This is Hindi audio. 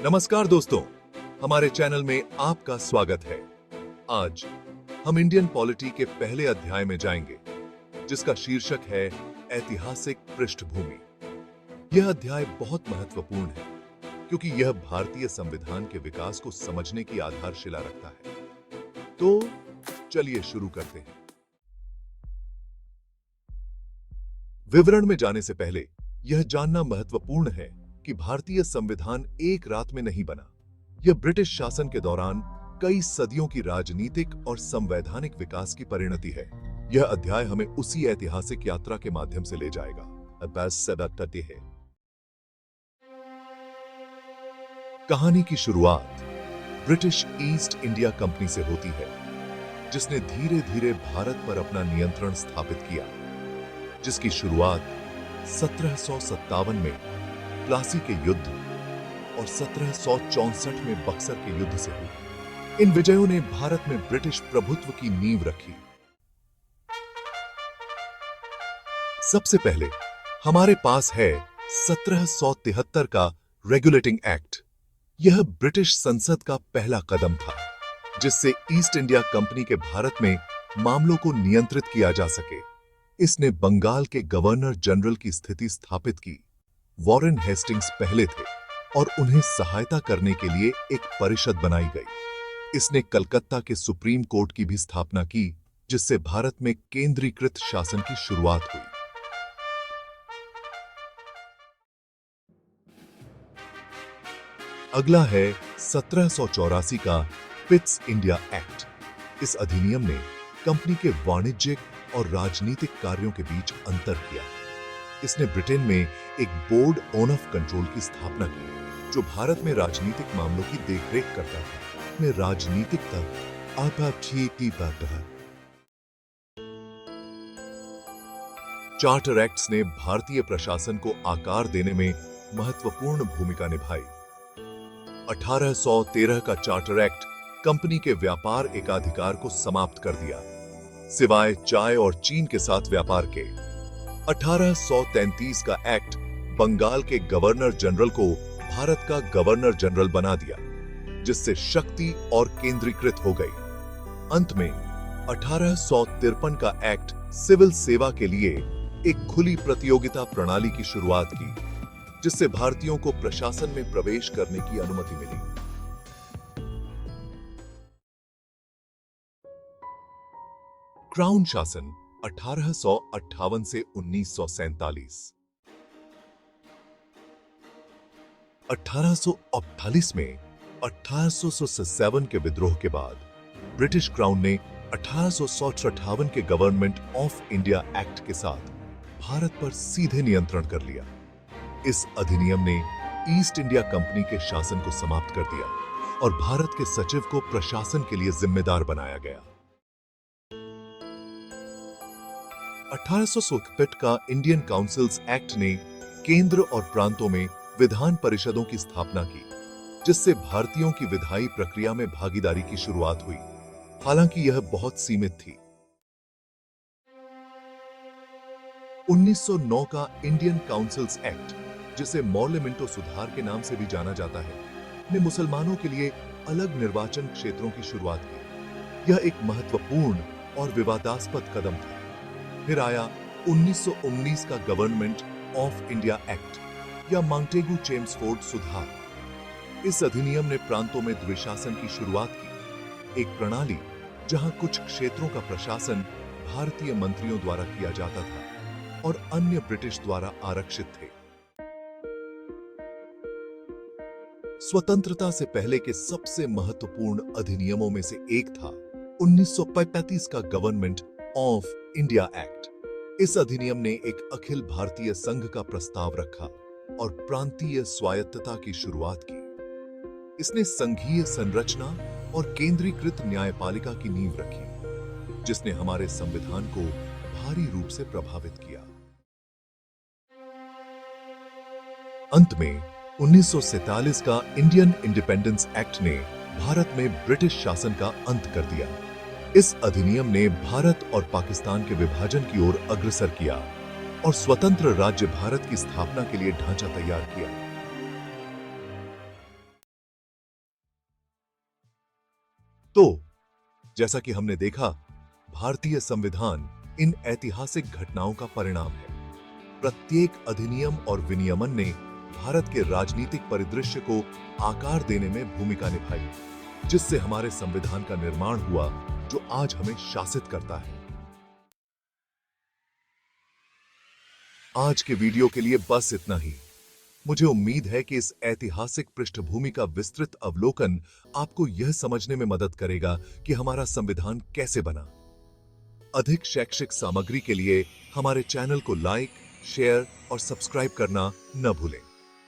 नमस्कार दोस्तों, हमारे चैनल में आपका स्वागत है। आज हम इंडियन पॉलिटी के पहले अध्याय में जाएंगे, जिसका शीर्षक है ऐतिहासिक पृष्ठभूमि। यह अध्याय बहुत महत्वपूर्ण है क्योंकि यह भारतीय संविधान के विकास को समझने की आधारशिला रखता है। तो चलिए शुरू करते हैं। विवरण में जाने से पहले यह जानना महत्वपूर्ण है कि भारतीय संविधान एक रात में नहीं बना। यह ब्रिटिश शासन के दौरान कई सदियों की राजनीतिक और संवैधानिक विकास की परिणति है। यह अध्याय हमें उसी ऐतिहासिक यात्रा के माध्यम से ले जाएगा। कहानी की शुरुआत ब्रिटिश ईस्ट इंडिया कंपनी से होती है, जिसने धीरे धीरे भारत पर अपना नियंत्रण स्थापित किया, जिसकी शुरुआत 1757 में प्लासी के युद्ध और 1764 में बक्सर के युद्ध से हुई। इन विजयों ने भारत में ब्रिटिश प्रभुत्व की नींव रखी। सबसे पहले हमारे पास है 1773 का रेगुलेटिंग एक्ट। यह ब्रिटिश संसद का पहला कदम था, जिससे ईस्ट इंडिया कंपनी के भारत में मामलों को नियंत्रित किया जा सके। इसने बंगाल के गवर्नर जनरल की स्थिति स्थापित की। वॉरेन हेस्टिंग्स पहले थे और उन्हें सहायता करने के लिए एक परिषद बनाई गई। इसने कलकत्ता के सुप्रीम कोर्ट की भी स्थापना की, जिससे भारत में केंद्रीकृत शासन की शुरुआत हुई। अगला है 1784 का पिट्स इंडिया एक्ट। इस अधिनियम ने कंपनी के वाणिज्यिक और राजनीतिक कार्यों के बीच अंतर किया। इसने ब्रिटेन में एक बोर्ड ऑफ कंट्रोल की स्थापना की, जो भारत में राजनीतिक मामलों की देखरेख करता था। में राजनीतिक चार्टर एक्ट्स ने भारतीय प्रशासन को आकार देने में महत्वपूर्ण भूमिका निभाई। 1813 का चार्टर एक्ट कंपनी के व्यापार एकाधिकार को समाप्त कर दिया, सिवाय चाय और चीन के साथ व्यापार के। 1833 का एक्ट बंगाल के गवर्नर जनरल को भारत का गवर्नर जनरल बना दिया, जिससे शक्ति और केंद्रीकृत हो गई। अंत में 1853 का एक्ट सिविल सेवा के लिए एक खुली प्रतियोगिता प्रणाली की शुरुआत की, जिससे भारतीयों को प्रशासन में प्रवेश करने की अनुमति मिली। क्राउन शासन 1858 से 1947। 1848 में 1857 के विद्रोह के बाद ब्रिटिश क्राउन ने 1858 के गवर्नमेंट ऑफ इंडिया एक्ट के साथ भारत पर सीधे नियंत्रण कर लिया। इस अधिनियम ने ईस्ट इंडिया कंपनी के शासन को समाप्त कर दिया और भारत के सचिव को प्रशासन के लिए जिम्मेदार बनाया गया। 1861 का इंडियन काउंसिल्स एक्ट ने केंद्र और प्रांतों में विधान परिषदों की स्थापना की, जिससे भारतीयों की विधायी प्रक्रिया में भागीदारी की शुरुआत हुई, हालांकि यह बहुत सीमित थी। 1909 का इंडियन काउंसिल्स एक्ट, जिसे मौर्य मिंटो सुधार के नाम से भी जाना जाता है, ने मुसलमानों के लिए अलग निर्वाचन क्षेत्रों की शुरुआत की। यह एक महत्वपूर्ण और विवादास्पद कदम था। फिर आया 1919 का गवर्नमेंट ऑफ इंडिया एक्ट या माउंटेगू चेम्सफोर्ड सुधार। इस अधिनियम ने प्रांतों में द्विशासन की शुरुआत की, एक प्रणाली जहां कुछ क्षेत्रों का प्रशासन भारतीय मंत्रियों द्वारा किया जाता था और अन्य ब्रिटिश द्वारा आरक्षित थे। स्वतंत्रता से पहले के सबसे महत्वपूर्ण अधिनियमों में से एक था 1935 का गवर्नमेंट ऑफ इंडिया एक्ट। इस अधिनियम ने एक अखिल भारतीय संघ का प्रस्ताव रखा और प्रांतीय स्वायत्तता की शुरुआत की। इसने संघीय संरचना और केंद्रीकृत न्यायपालिका की नींव रखी, जिसने हमारे संविधान को भारी रूप से प्रभावित किया। अंत में 1947 का इंडियन इंडिपेंडेंस एक्ट ने भारत में ब्रिटिश शासन का अंत कर दिया। इस अधिनियम ने भारत और पाकिस्तान के विभाजन की ओर अग्रसर किया और स्वतंत्र राज्य भारत की स्थापना के लिए ढांचा तैयार किया। तो जैसा कि हमने देखा, भारतीय संविधान इन ऐतिहासिक घटनाओं का परिणाम है। प्रत्येक अधिनियम और विनियमन ने भारत के राजनीतिक परिदृश्य को आकार देने में भूमिका निभाई, जिससे हमारे संविधान का निर्माण हुआ जो आज हमें शासित करता है। आज के वीडियो के लिए बस इतना ही। मुझे उम्मीद है कि इस ऐतिहासिक पृष्ठभूमि का विस्तृत अवलोकन आपको यह समझने में मदद करेगा कि हमारा संविधान कैसे बना। अधिक शैक्षिक सामग्री के लिए हमारे चैनल को लाइक, शेयर और सब्सक्राइब करना न भूलें।